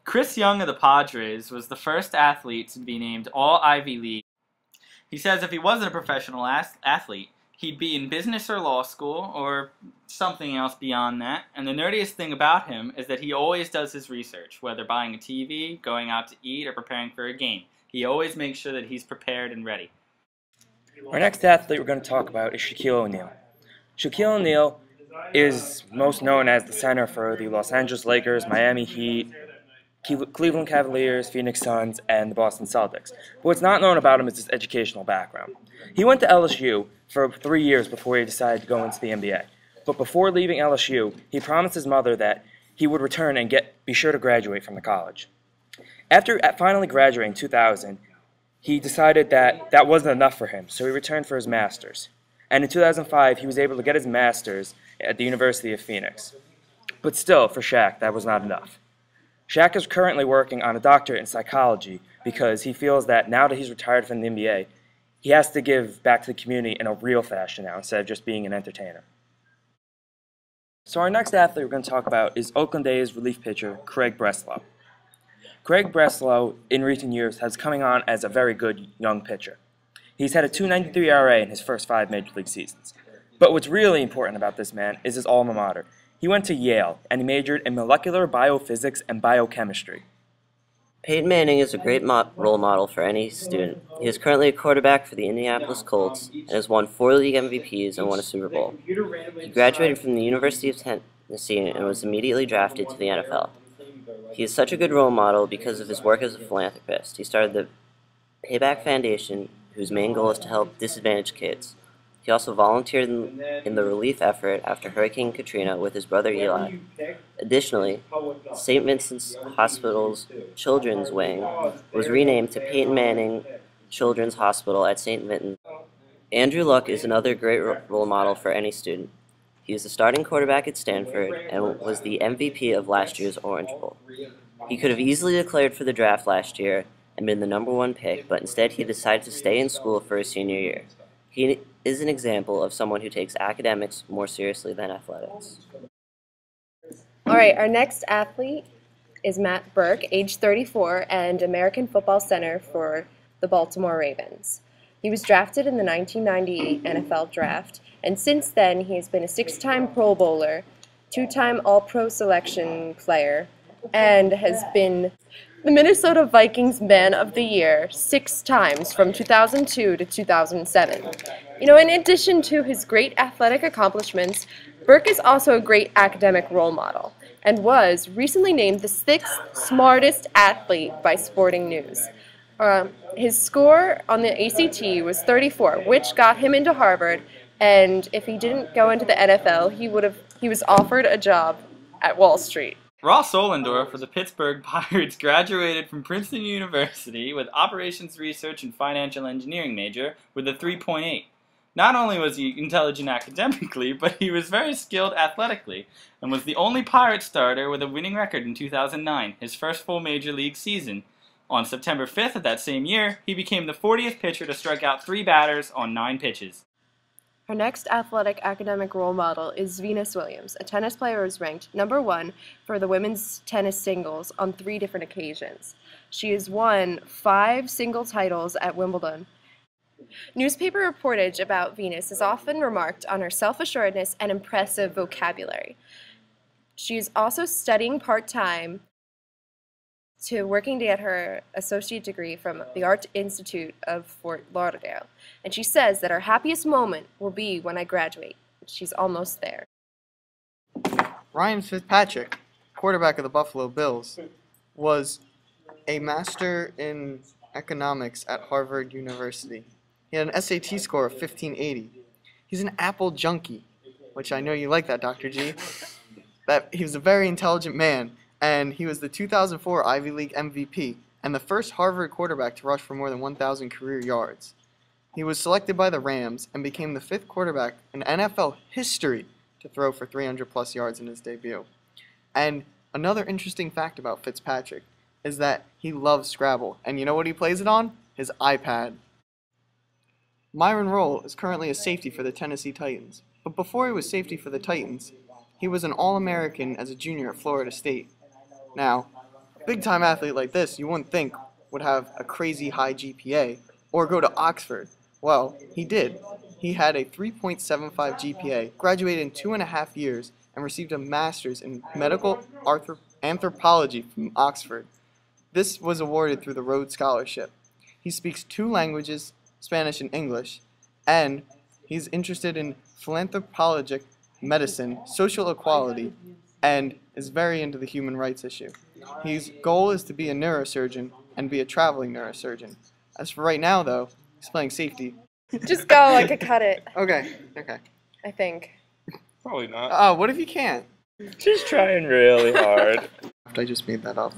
Chris Young of the Padres was the first athlete to be named All Ivy League. He says if he wasn't a professional athlete, he'd be in business or law school or something else beyond that. And the nerdiest thing about him is that he always does his research, whether buying a TV, going out to eat, or preparing for a game. He always makes sure that he's prepared and ready. Our next athlete we're going to talk about is Shaquille O'Neal. Shaquille O'Neal is most known as the center for the Los Angeles Lakers, Miami Heat, Cleveland Cavaliers, Phoenix Suns, and the Boston Celtics. But what's not known about him is his educational background. He went to LSU for 3 years before he decided to go into the NBA. But before leaving LSU, he promised his mother that he would return and be sure to graduate from the college. After finally graduating in 2000, he decided that that wasn't enough for him, so he returned for his master's. And in 2005, he was able to get his master's at the University of Phoenix. But still, for Shaq, that was not enough. Shaq is currently working on a doctorate in psychology because he feels that now that he's retired from the NBA, he has to give back to the community in a real fashion now instead of just being an entertainer. So our next athlete we're going to talk about is Oakland A's relief pitcher Craig Breslow. Craig Breslow, in recent years, has coming on as a very good young pitcher. He's had a .293 ERA in his first 5 Major League seasons. But what's really important about this man is his alma mater. He went to Yale, and he majored in molecular biophysics and biochemistry. Peyton Manning is a great role model for any student. He is currently a quarterback for the Indianapolis Colts and has won 4 league MVPs and won a Super Bowl. He graduated from the University of Tennessee and was immediately drafted to the NFL. He is such a good role model because of his work as a philanthropist. He started the Payback Foundation, whose main goal is to help disadvantaged kids. He also volunteered in the relief effort after Hurricane Katrina with his brother Eli. Additionally, St. Vincent's Hospital's Children's Wing was renamed to Peyton Manning Children's Hospital at St. Vincent. Andrew Luck is another great role model for any student. He was the starting quarterback at Stanford and was the MVP of last year's Orange Bowl. He could have easily declared for the draft last year and been the #1 pick, but instead he decided to stay in school for his senior year. He is an example of someone who takes academics more seriously than athletics. All right, our next athlete is Matt Burke, age 34, and American football center for the Baltimore Ravens. He was drafted in the 1998 NFL Draft, and since then he has been a 6-time Pro Bowler, 2-time All-Pro selection player, and has been the Minnesota Vikings Man of the Year 6 times from 2002 to 2007. In addition to his great athletic accomplishments, Burke is also a great academic role model and was recently named the 6th smartest athlete by Sporting News. His score on the ACT was 34, which got him into Harvard, and if he didn't go into the NFL, he was offered a job at Wall Street. Ross Ollendorf of the Pittsburgh Pirates graduated from Princeton University with Operations Research and Financial Engineering major with a 3.8. Not only was he intelligent academically, but he was very skilled athletically, and was the only Pirate starter with a winning record in 2009, his first full Major League season. On September 5th of that same year, he became the 40th pitcher to strike out 3 batters on 9 pitches. Our next athletic academic role model is Venus Williams, a tennis player who was ranked #1 for the women's tennis singles on 3 different occasions. She has won 5 single titles at Wimbledon. Newspaper reportage about Venus is often remarked on her self-assuredness and impressive vocabulary. She is also studying part-time to working to get her associate degree from the Art Institute of Fort Lauderdale. And she says that her happiest moment will be when I graduate. She's almost there. Ryan Fitzpatrick, quarterback of the Buffalo Bills, was a master in economics at Harvard University. He had an SAT score of 1580. He's an Apple junkie, which I know you like that, Dr. G. He was a very intelligent man, and he was the 2004 Ivy League MVP and the first Harvard quarterback to rush for more than 1,000 career yards. He was selected by the Rams and became the 5th quarterback in NFL history to throw for 300-plus yards in his debut. And another interesting fact about Fitzpatrick is that he loves Scrabble. And you know what he plays it on? His iPad. Myron Rolle is currently a safety for the Tennessee Titans. But before he was safety for the Titans, he was an All-American as a junior at Florida State. Now, big-time athlete like this, you wouldn't think would have a crazy high GPA or go to Oxford. Well, he did. He had a 3.75 GPA, graduated in 2.5 years, and received a master's in medical anthropology from Oxford. This was awarded through the Rhodes Scholarship. He speaks 2 languages, Spanish and English, and he's interested in philanthropologic medicine, social equality, and is very into the human rights issue. His goal is to be a neurosurgeon and be a traveling neurosurgeon. As for right now, though, he's playing safety. Just go, I could cut it, Okay. I think. Probably not. Oh, what if you can't? Just trying really hard. I just made that up.